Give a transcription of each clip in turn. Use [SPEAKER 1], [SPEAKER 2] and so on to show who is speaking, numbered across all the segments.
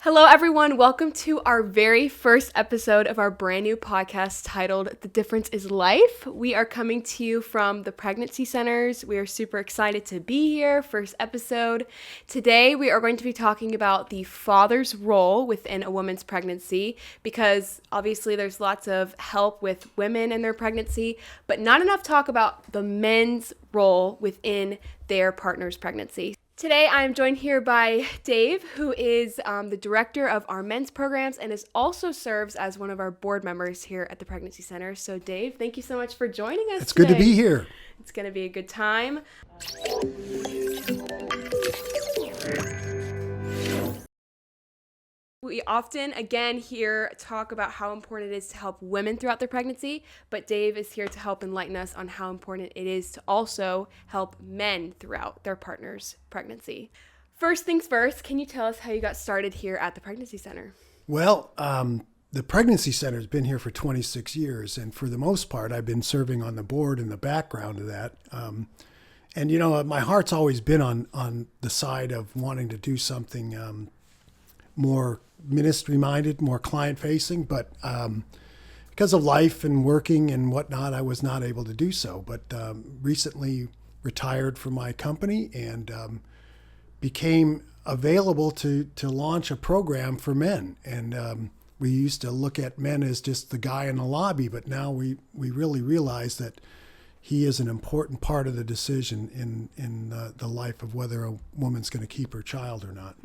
[SPEAKER 1] Hello, everyone. Welcome to our very first episode of our brand new podcast titled The Difference is Life. We are coming to you from the pregnancy centers. We are super excited to be here. First episode. Today, we are going to be talking about the father's role within a woman's pregnancy because obviously there's lots of help with women in their pregnancy, but not enough talk about the men's role within their partner's pregnancy. Today, I am joined here by Dave, who is the director of our men's programs and also serves as one of our board members here at the Pregnancy Center. So, Dave, thank you so much for joining us
[SPEAKER 2] It's
[SPEAKER 1] today.
[SPEAKER 2] good to be here.
[SPEAKER 1] It's going to be a good time. We often, again, hear talk about how important it is to help women throughout their pregnancy, but Dave is here to help enlighten us on how important it is to also help men throughout their partner's pregnancy. First things first, can you tell us how you got started here at the Pregnancy Center?
[SPEAKER 2] Well, the Pregnancy Center has been here for 26 years, and for the most part, I've been serving on the board in the background of that. And, you know, my heart's always been on the side of wanting to do something more ministry-minded, more client-facing, but because of life and working and whatnot, I was not able to do so. But recently retired from my company and became available to launch a program for men. And we used to look at men as just the guy in the lobby, but now we really realize that he is an important part of the decision in the life of whether a woman's going to keep her child or not.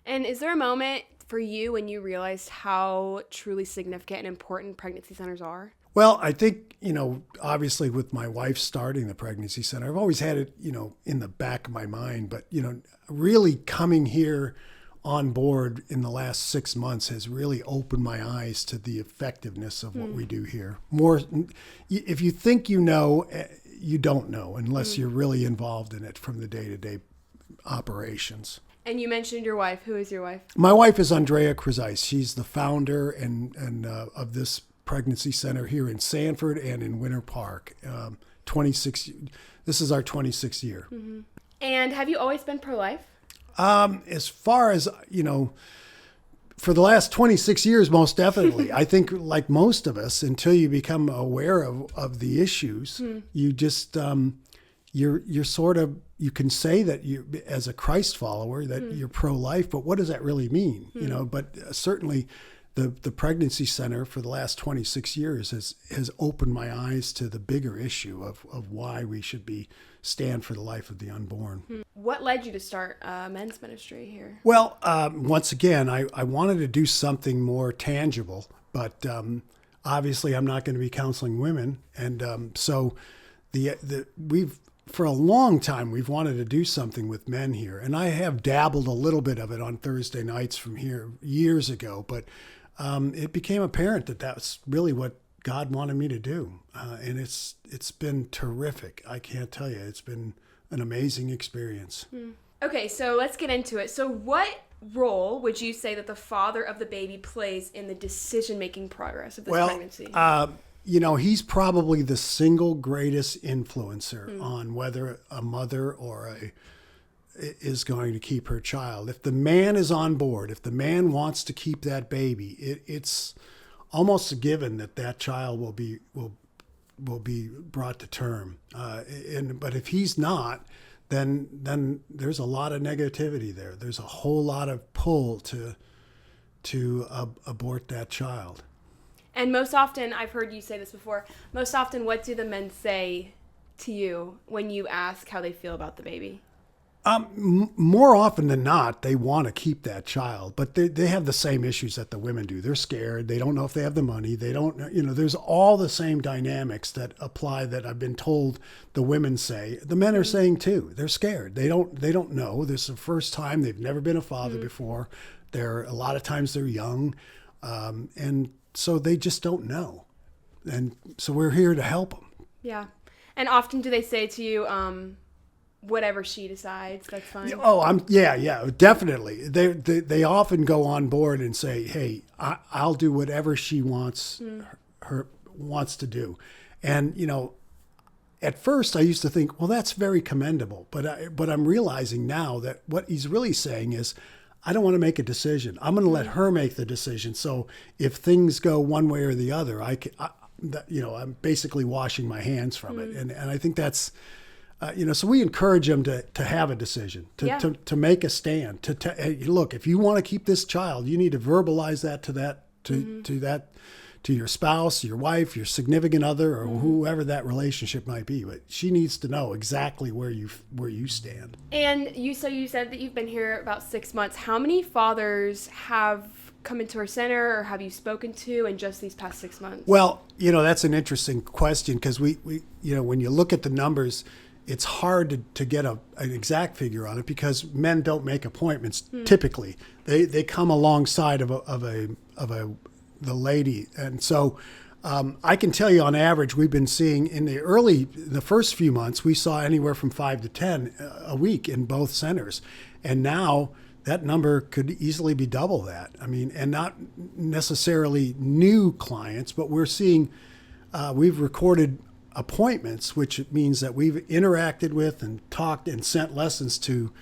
[SPEAKER 1] And is there a moment for you when you realized how truly significant and important pregnancy centers are?
[SPEAKER 2] Well, I think, you know, obviously with my wife starting the pregnancy center, I've always had it, you know, in the back of my mind. But, you know, really coming here on board in the last 6 months has really opened my eyes to the effectiveness of what we do here. More, if you think you know, you don't know unless you're really involved in it from the day-to-day operations.
[SPEAKER 1] And you mentioned your wife. Who is your wife?
[SPEAKER 2] My wife is Dave Krazeise. She's the founder and of this pregnancy center here in Sanford and in Winter Park. 26. This is our 26th year.
[SPEAKER 1] Mm-hmm. And have you always been pro-life?
[SPEAKER 2] As far as, you know, for the last 26 years, most definitely. I think like most of us, until you become aware of the issues, you just, you're sort of, you can say that you, as a Christ follower, that you're pro-life, but what does that really mean? You know, but certainly the pregnancy center for the last 26 years has opened my eyes to the bigger issue of why we should stand for the life of the unborn.
[SPEAKER 1] What led you to start men's ministry here?
[SPEAKER 2] Well, once again, I wanted to do something more tangible, but obviously I'm not going to be counseling women. And so for a long time, we've wanted to do something with men here. And I have dabbled a little bit of it on Thursday nights from here years ago. But it became apparent that that's really what God wanted me to do. And it's been terrific. I can't tell you. It's been an amazing experience.
[SPEAKER 1] Okay, so let's get into it. So what role would you say that the father of the baby plays in the decision-making progress of this pregnancy?
[SPEAKER 2] You know, he's probably the single greatest influencer on whether a mother is going to keep her child. If the man is on board, if the man wants to keep that baby, it's almost a given that child will be brought to term. But if he's not, then there's a lot of negativity there. There's a whole lot of pull to abort that child.
[SPEAKER 1] And most often, I've heard you say this before, most often what do the men say to you when you ask how they feel about the baby?
[SPEAKER 2] More often than not, they want to keep that child, but they have the same issues that the women do. They're scared. They don't know if they have the money. They don't, you know, there's all the same dynamics that apply that I've been told the women say. The men are saying too. They're scared. They don't know. This is the first time. They've never been a father before. A lot of times they're young. And so they just don't know. And so we're here to help them.
[SPEAKER 1] Yeah. And often do they say to you, whatever she decides, that's fine?
[SPEAKER 2] Oh, yeah, definitely. They often go on board and say, hey, I'll do whatever she wants to do. And, you know, at first I used to think, well, that's very commendable. But I'm realizing now that what he's really saying is, I don't want to make a decision. I'm going to let her make the decision. So if things go one way or the other, I'm basically washing my hands from it. And I think that's, so we encourage them to have a decision, to make a stand, hey, look, if you want to keep this child, you need to verbalize that to your spouse, your wife, your significant other, or whoever that relationship might be. But she needs to know exactly where you stand.
[SPEAKER 1] And you said that you've been here about 6 months. How many fathers have come into our center, or have you spoken to in just these past 6 months?
[SPEAKER 2] Well, that's an interesting question, because we when you look at the numbers, it's hard to get an exact figure on it, because men don't make appointments typically. They come alongside of the lady, and so I can tell you on average we've been seeing in the first few months we saw anywhere from 5 to 10 a week in both centers, and now that number could easily be double that. I mean, and not necessarily new clients, but we're seeing we've recorded appointments, which means that we've interacted with and talked and sent lessons to.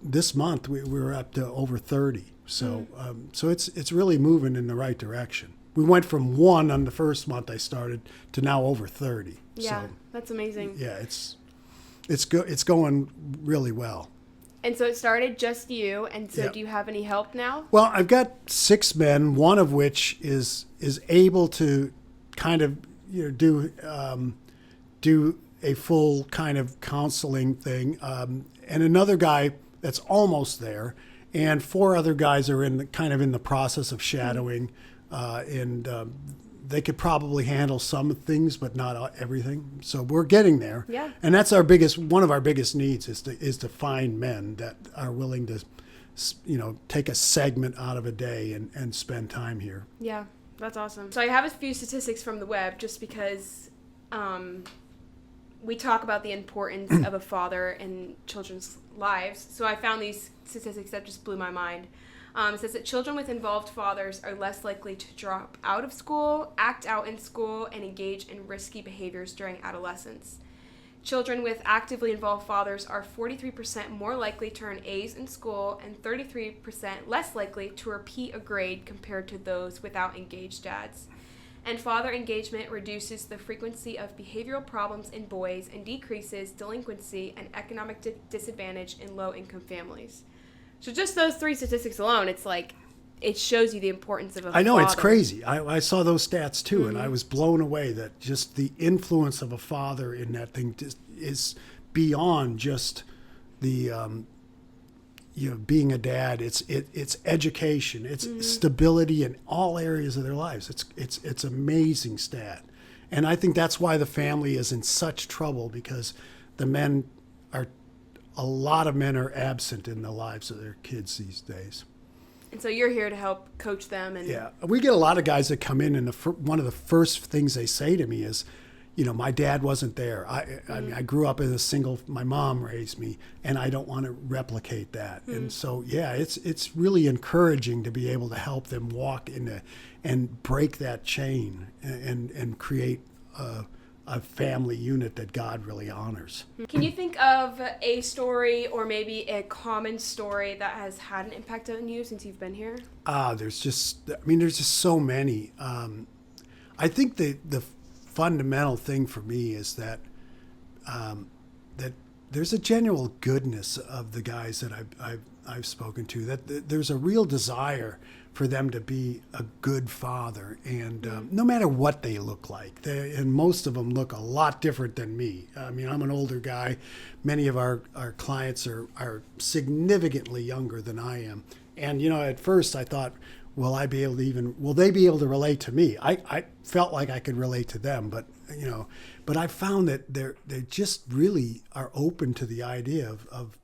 [SPEAKER 2] This month we were up to over 30. So so it's really moving in the right direction. We went from 1 on the first month I started to now over 30.
[SPEAKER 1] Yeah,
[SPEAKER 2] so,
[SPEAKER 1] that's amazing.
[SPEAKER 2] Yeah, it's going really well.
[SPEAKER 1] And so it started just you, and so do you have any help now?
[SPEAKER 2] Well, I've got 6 men, one of which is able to kind of do a full kind of counseling thing, and another guy that's almost there, and 4 other guys are in the process of shadowing, and they could probably handle some things, but not everything. So we're getting there.
[SPEAKER 1] Yeah.
[SPEAKER 2] And that's one of our biggest needs is to find men that are willing to, take a segment out of a day and spend time here.
[SPEAKER 1] Yeah, that's awesome. So I have a few statistics from the web, just because we talk about the importance of a father in children's lives. So I found these statistics that just blew my mind. It says that children with involved fathers are less likely to drop out of school, act out in school, and engage in risky behaviors during adolescence. Children with actively involved fathers are 43% more likely to earn A's in school and 33% less likely to repeat a grade compared to those without engaged dads. And father engagement reduces the frequency of behavioral problems in boys and decreases delinquency and economic disadvantage in low-income families. So just those 3 statistics alone, it's like, it shows you the importance of a father.
[SPEAKER 2] I know, it's crazy. I saw those stats too, and I was blown away that just the influence of a father in that thing is beyond just the being a dad. It's education, it's stability in all areas of their lives. It's amazing stat, and I think that's why the family is in such trouble, because a lot of men are absent in the lives of their kids these days.
[SPEAKER 1] And so you're here to help coach them. And
[SPEAKER 2] yeah, we get a lot of guys that come in, and one of the first things they say to me is, my dad wasn't there. I mean, I grew up as a single. My mom raised me, and I don't want to replicate that. And so, yeah, it's really encouraging to be able to help them walk into and break that chain and create a family unit that God really honors.
[SPEAKER 1] Can you think of a story, or maybe a common story, that has had an impact on you since you've been here?
[SPEAKER 2] There's just so many. I think the fundamental thing for me is that that there's a genuine goodness of the guys that I've spoken to, that there's a real desire for them to be a good father, and no matter what they look like, and most of them look a lot different than me. I mean, I'm an older guy. Many of our clients are significantly younger than I am, and at first I thought, will they be able to relate to me? I felt like I could relate to them, but I found that they just really are open to the idea of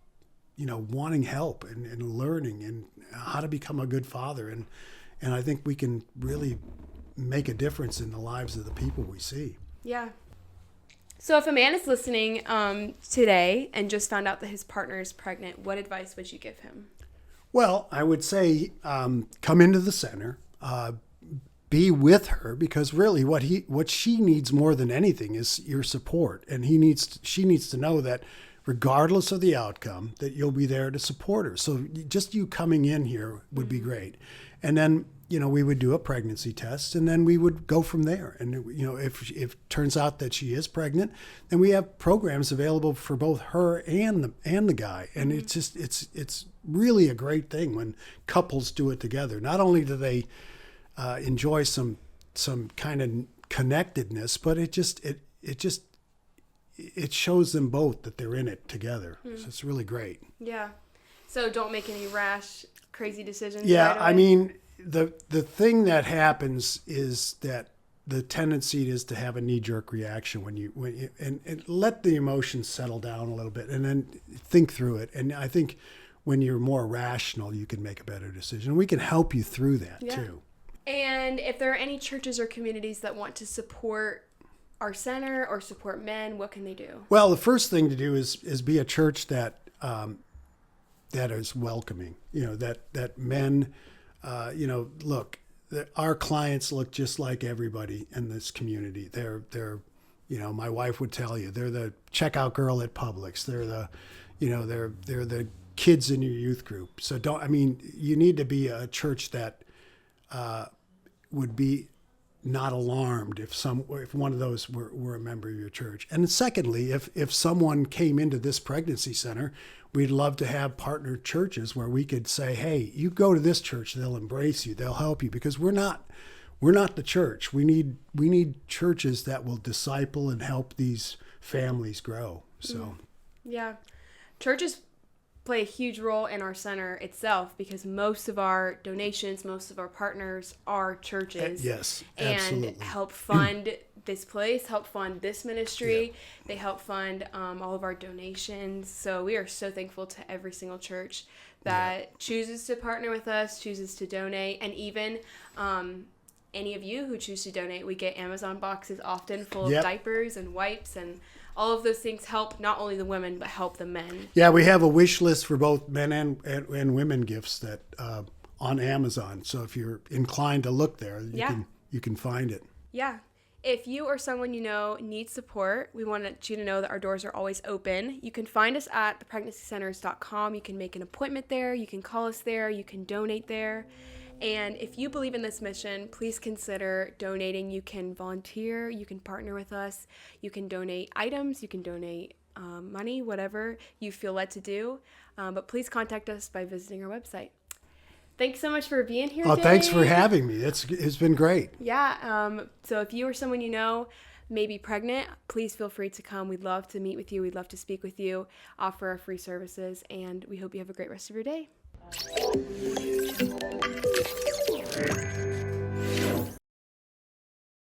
[SPEAKER 2] wanting help and learning and how to become a good father. And I think we can really make a difference in the lives of the people we see.
[SPEAKER 1] Yeah. So if a man is listening today and just found out that his partner is pregnant, what advice would you give him?
[SPEAKER 2] Well, I would say come into the center, be with her, because really what she needs more than anything is your support. And she needs to know that regardless of the outcome, that you'll be there to support her. So just you coming in here would be great. And then, we would do a pregnancy test, and then we would go from there. And, if it turns out that she is pregnant, then we have programs available for both her and the guy. And it's just, it's really a great thing when couples do it together. Not only do they enjoy some kind of connectedness, but it shows them both that they're in it together. So it's really great.
[SPEAKER 1] Yeah. So don't make any rash, crazy decisions.
[SPEAKER 2] Yeah,
[SPEAKER 1] right away.
[SPEAKER 2] I mean, the thing that happens is that the tendency is to have a knee-jerk reaction when you and let the emotions settle down a little bit and then think through it. And I think when you're more rational, you can make a better decision. We can help you through that too.
[SPEAKER 1] And if there are any churches or communities that want to support our center or support men, what can they do?
[SPEAKER 2] Well, the first thing to do is be a church that is welcoming. That men, look, our clients look just like everybody in this community. They're my wife would tell you, they're the checkout girl at Publix. They're they're the kids in your youth group. So you need to be a church that would be not alarmed if one of those were a member of your church. And secondly, if someone came into this pregnancy center, we'd love to have partner churches where we could say, hey, you go to this church, they'll embrace you, they'll help you, because we're not the church. We need churches that will disciple and help these families grow. So
[SPEAKER 1] yeah, churches play a huge role in our center itself because most of our donations, most of our partners are churches.
[SPEAKER 2] Yes,
[SPEAKER 1] and
[SPEAKER 2] absolutely.
[SPEAKER 1] help fund this place, help fund this ministry. They help fund all of our donations. So we are so thankful to every single church that chooses to partner with us, chooses to donate, and even any of you who choose to donate. We get Amazon boxes often full of diapers and wipes, and all of those things help not only the women but help the men. Yeah,
[SPEAKER 2] we have a wish list for both men and women gifts that on Amazon. So if you're inclined to look there, you can find it.
[SPEAKER 1] Yeah. If you or someone you know needs support, we want you to know that our doors are always open. You can find us at thepregnancycenters.com. You can make an appointment there. You can call us there. You can donate there. And if you believe in this mission, please consider donating. You can volunteer. You can partner with us. You can donate items. You can donate money, whatever you feel led to do. But please contact us by visiting our website. Thanks so much for being here, Dave.
[SPEAKER 2] Thanks for having me. It's been great.
[SPEAKER 1] Yeah. So if you or someone you know may be pregnant, please feel free to come. We'd love to meet with you. We'd love to speak with you, offer our free services, and we hope you have a great rest of your day.